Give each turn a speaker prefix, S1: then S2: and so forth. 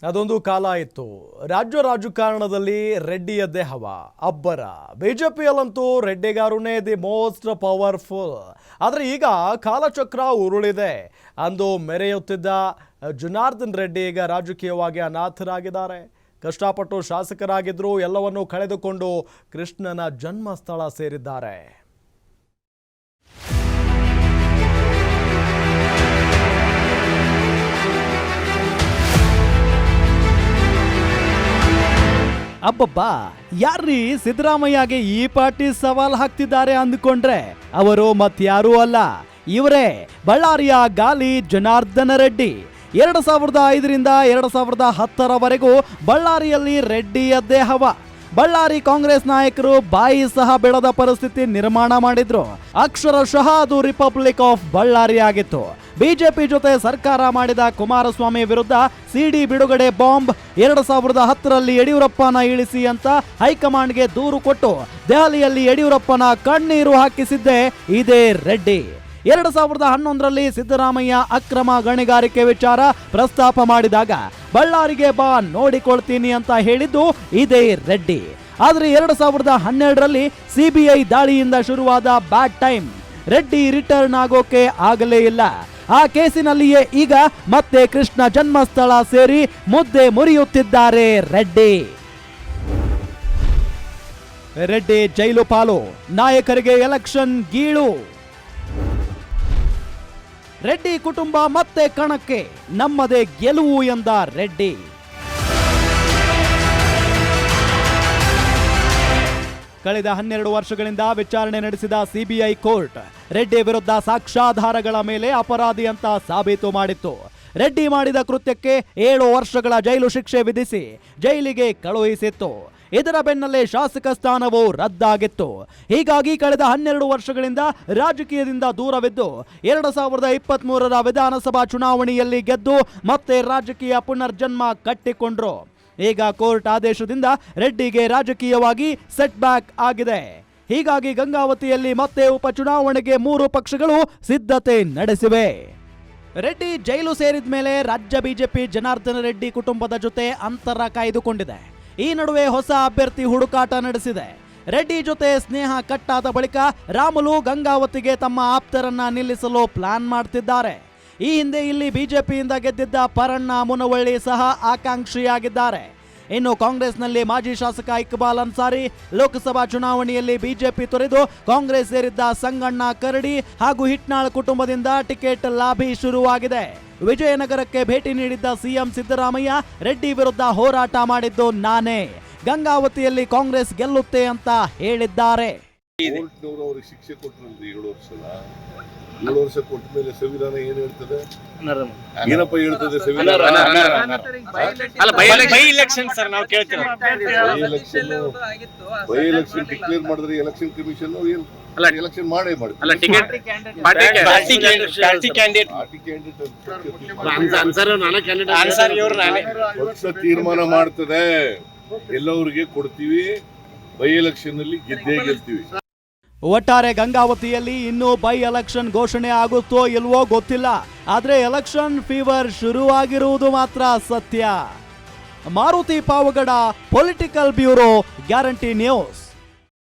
S1: ಅದೊಂದು ಕಾಲ ಇತ್ತು. ರಾಜ್ಯ ರಾಜಕಾರಣದಲ್ಲಿ ರೆಡ್ಡಿಯದ್ದೇ ಹವಾ, ಅಬ್ಬರ. ಬಿಜೆಪಿಯಲ್ಲಂತೂ ರೆಡ್ಡಿಗಾರನೇ ದಿ ಮೋಸ್ಟ್ ಪವರ್ಫುಲ್. ಆದರೆ ಈಗ ಕಾಲಚಕ್ರ ಉರುಳಿದೆ. ಅಂದು ಮೆರೆಯುತ್ತಿದ್ದ ಜನಾರ್ದನ್ ರೆಡ್ಡಿ ಈಗ ರಾಜಕೀಯವಾಗಿ ಅನಾಥರಾಗಿದ್ದಾರೆ. ಕಷ್ಟಪಟ್ಟು ಶಾಸಕರಾಗಿದ್ದರೂ ಎಲ್ಲವನ್ನೂ ಕಳೆದುಕೊಂಡು ಕೃಷ್ಣನ ಜನ್ಮಸ್ಥಳ ಸೇರಿದ್ದಾರೆ. ಅಬ್ಬಬ್ಬಾ, ಯಾರ್ರೀ ಸಿದ್ದರಾಮಯ್ಯಗೆ ಈ ಪಾರ್ಟಿ ಸವಾಲ್ ಹಾಕ್ತಿದ್ದಾರೆ ಅಂದ್ಕೊಂಡ್ರೆ ಅವರು ಮತ್ಯಾರೂ ಅಲ್ಲ, ಇವರೇ ಬಳ್ಳಾರಿಯ ಗಾಲಿ ಜನಾರ್ದನ ರೆಡ್ಡಿ. 2005ರಿಂದ 2010ರವರೆಗೂ ಬಳ್ಳಾರಿಯಲ್ಲಿ ರೆಡ್ಡಿಯದ್ದೇ ಹವಾ. ಬಳ್ಳಾರಿ ಕಾಂಗ್ರೆಸ್ ನಾಯಕರು ಬಾಯಿ ಸಹ ಬೆಳೆದ ಪರಿಸ್ಥಿತಿ ನಿರ್ಮಾಣ ಮಾಡಿದ್ರು. ಅಕ್ಷರಶಃ ಅದು ರಿಪಬ್ಲಿಕ್ ಆಫ್ ಬಳ್ಳಾರಿ ಆಗಿತ್ತು. ಬಿಜೆಪಿ ಜೊತೆ ಸರ್ಕಾರ ಮಾಡಿದ ಕುಮಾರಸ್ವಾಮಿ ವಿರುದ್ಧ ಸಿಡಿ ಬಿಡುಗಡೆ ಬಾಂಬ್. 2010ರಲ್ಲಿ ಯಡಿಯೂರಪ್ಪನ ಇಳಿಸಿ ಅಂತ ಹೈಕಮಾಂಡ್ಗೆ ದೂರು ಕೊಟ್ಟು ದೆಹಲಿಯಲ್ಲಿ ಯಡಿಯೂರಪ್ಪನ ಕಣ್ಣೀರು ಹಾಕಿಸಿದ್ದೇ ಇದೇ ರೆಡ್ಡಿ. 2011ರಲ್ಲಿ ಸಿದ್ದರಾಮಯ್ಯ ಅಕ್ರಮ ಗಣಿಗಾರಿಕೆ ವಿಚಾರ ಪ್ರಸ್ತಾಪ ಮಾಡಿದಾಗ ಬಳ್ಳಾರಿಗೆ ಬಾ ನೋಡಿಕೊಳ್ತೀನಿ ಅಂತ ಹೇಳಿದ್ದು ಇದೇ ರೆಡ್ಡಿ. ಆದ್ರೆ 2012ರಲ್ಲಿ ಸಿಬಿಐ ದಾಳಿಯಿಂದ ಶುರುವಾದ ಬ್ಯಾಡ್ ಟೈಮ್. ರೆಡ್ಡಿ ರಿಟರ್ನ್ ಆಗೋಕೆ ಆಗಲೇ ಇಲ್ಲ. ಆ ಕೇಸಿನಲ್ಲಿಯೇ ಈಗ ಮತ್ತೆ ಕೃಷ್ಣ ಜನ್ಮಸ್ಥಳ ಸೇರಿ ಮುದ್ದೆ ಮುರಿಯುತ್ತಿದ್ದಾರೆ ರೆಡ್ಡಿ. ರೆಡ್ಡಿ ಜೈಲು ಪಾಲು, ನಾಯಕರಿಗೆ ಎಲೆಕ್ಷನ್ ಗೀಳು. ರೆಡ್ಡಿ ಕುಟುಂಬ ಮತ್ತೆ ಕಣಕ್ಕೆ, ನಮ್ಮದೇ ಗೆಲುವು ಎಂದ ರೆಡ್ಡಿ. ಕಳೆದ 12 ವರ್ಷಗಳಿಂದ ವಿಚಾರಣೆ ನಡೆಸಿದ ಸಿಬಿಐ ಕೋರ್ಟ್ ರೆಡ್ಡಿ ವಿರುದ್ಧ ಸಾಕ್ಷ್ಯಾಧಾರಗಳ ಮೇಲೆ ಅಪರಾಧಿ ಅಂತ ಸಾಬೀತು ಮಾಡಿತ್ತು. ರೆಡ್ಡಿ ಮಾಡಿದ ಕೃತ್ಯಕ್ಕೆ 7 ವರ್ಷಗಳ ಜೈಲು ಶಿಕ್ಷೆ ವಿಧಿಸಿ ಜೈಲಿಗೆ ಕಳುಹಿಸಿತ್ತು. ಇದರ ಬೆನ್ನಲ್ಲೇ ಶಾಸಕ ಸ್ಥಾನವು ರದ್ದಾಗಿತ್ತು. ಹೀಗಾಗಿ ಕಳೆದ 12 ವರ್ಷಗಳಿಂದ ರಾಜಕೀಯದಿಂದ ದೂರವಿದ್ದು 2023ರ ವಿಧಾನಸಭಾ ಚುನಾವಣೆಯಲ್ಲಿ ಗೆದ್ದು ಮತ್ತೆ ರಾಜಕೀಯ ಪುನರ್ಜನ್ಮ ಕಟ್ಟಿಕೊಂಡ್ರು. ಈಗ ಕೋರ್ಟ್ ಆದೇಶದಿಂದ ರೆಡ್ಡಿಗೆ ರಾಜಕೀಯವಾಗಿ ಸೆಟ್ ಬ್ಯಾಕ್ ಆಗಿದೆ. ಹೀಗಾಗಿ ಗಂಗಾವತಿಯಲ್ಲಿ ಮತ್ತೆ ಉಪಚುನಾವಣೆಗೆ 3 ಪಕ್ಷಗಳು ಸಿದ್ಧತೆ ನಡೆಸಿವೆ. ರೆಡ್ಡಿ ಜೈಲು ಸೇರಿದ ಮೇಲೆ ರಾಜ್ಯ ಬಿಜೆಪಿ ಜನಾರ್ದನ ರೆಡ್ಡಿ ಕುಟುಂಬದ ಜೊತೆ ಅಂತರ ಕಾಯ್ದುಕೊಂಡಿದೆ. ಈ ನಡುವೆ ಹೊಸ ಅಭ್ಯರ್ಥಿ ಹುಡುಕಾಟ ನಡೆಸಿದೆ. ರೆಡ್ಡಿ ಜೊತೆ ಸ್ನೇಹ ಕಟ್ಟಾದ ಬಳಿಕ ರಾಮುಲು ಗಂಗಾವತಿಗೆ ತಮ್ಮ ಆಪ್ತರನ್ನ ನಿಲ್ಲಿಸಲು ಪ್ಲಾನ್ ಮಾಡ್ತಿದ್ದಾರೆ. ಈ ಹಿಂದೆ ಇಲ್ಲಿ ಬಿಜೆಪಿಯಿಂದ ಗೆದ್ದಿದ್ದ ಪರಣ್ಣ ಮುನವಳ್ಳಿ ಸಹ ಆಕಾಂಕ್ಷಿಯಾಗಿದ್ದಾರೆ. ಇನ್ನು ಕಾಂಗ್ರೆಸ್ನಲ್ಲಿ ಮಾಜಿ ಶಾಸಕ ಇಕ್ಬಾಲ್ ಅನ್ಸಾರಿ, ಲೋಕಸಭಾ ಚುನಾವಣೆಯಲ್ಲಿ ಬಿಜೆಪಿ ತೊರೆದು ಕಾಂಗ್ರೆಸ್ ಸೇರಿದ್ದ ಸಂಗಣ್ಣ ಕರಡಿ ಹಾಗೂ ಹಿಟ್ನಾಳ್ ಕುಟುಂಬದಿಂದ ಟಿಕೆಟ್ ಲಾಭಿ ಶುರುವಾಗಿದೆ. ವಿಜಯನಗರಕ್ಕೆ ಭೇಟಿ ನೀಡಿದ್ದ ಸಿಎಂ ಸಿದ್ದರಾಮಯ್ಯ ರೆಡ್ಡಿ ವಿರುದ್ಧ ಹೋರಾಟ ಮಾಡಿದ್ದು ನಾನೇ, ಗಂಗಾವತಿಯಲ್ಲಿ ಕಾಂಗ್ರೆಸ್ ಗೆಲ್ಲುತ್ತೆ ಅಂತ ಹೇಳಿದ್ದಾರೆ.
S2: ಶಿಕ್ಷೆ ಕೊಟ್ಟರಲ್ಲಿ 7 ವರ್ಷ ಕೊಟ್ಟ ಮೇಲೆ ಸಂವಿಧಾನ ಏನ್ ಹೇಳ್ತದೆ? ಏನಪ್ಪ ಹೇಳ್ತದೆ ಸಂವಿಧಾನ?
S3: ಬೈ ಎಲೆಕ್ಷನ್ ಸರ್, ನಾವು ಕೇಳ್ತೀವಿ.
S2: ಬೈ ಎಲೆಕ್ಷನ್ ಡಿಕ್ಲೇರ್ ಮಾಡಿದ್ರೆ ಎಲೆಕ್ಷನ್ ಕಮಿಷನ್ ಎಲೆಕ್ಷನ್ ಮಾಡೇ ಮಾಡುತ್ತೆ. ಪಕ್ಷ ತೀರ್ಮಾನ ಮಾಡ್ತದೆ, ಎಲ್ಲವರಿಗೆ ಕೊಡ್ತೀವಿ, ಬೈ ಎಲೆಕ್ಷನ್ ಅಲ್ಲಿ ಗೆದ್ದೇ ಗೆಲ್ತೀವಿ.
S1: ಒಟ್ಟಾರೆ ಗಂಗಾವತಿಯಲ್ಲಿ ಇನ್ನೂ ಬೈ ಎಲೆಕ್ಷನ್ ಘೋಷಣೆ ಆಗುತ್ತೋ ಇಲ್ವೋ ಗೊತ್ತಿಲ್ಲ. ಆದ್ರೆ ಎಲೆಕ್ಷನ್ ಫೀವರ್ ಶುರುವಾಗಿರುವುದು ಮಾತ್ರ ಸತ್ಯ. Maruti Pavagada, political bureau, guarantee news.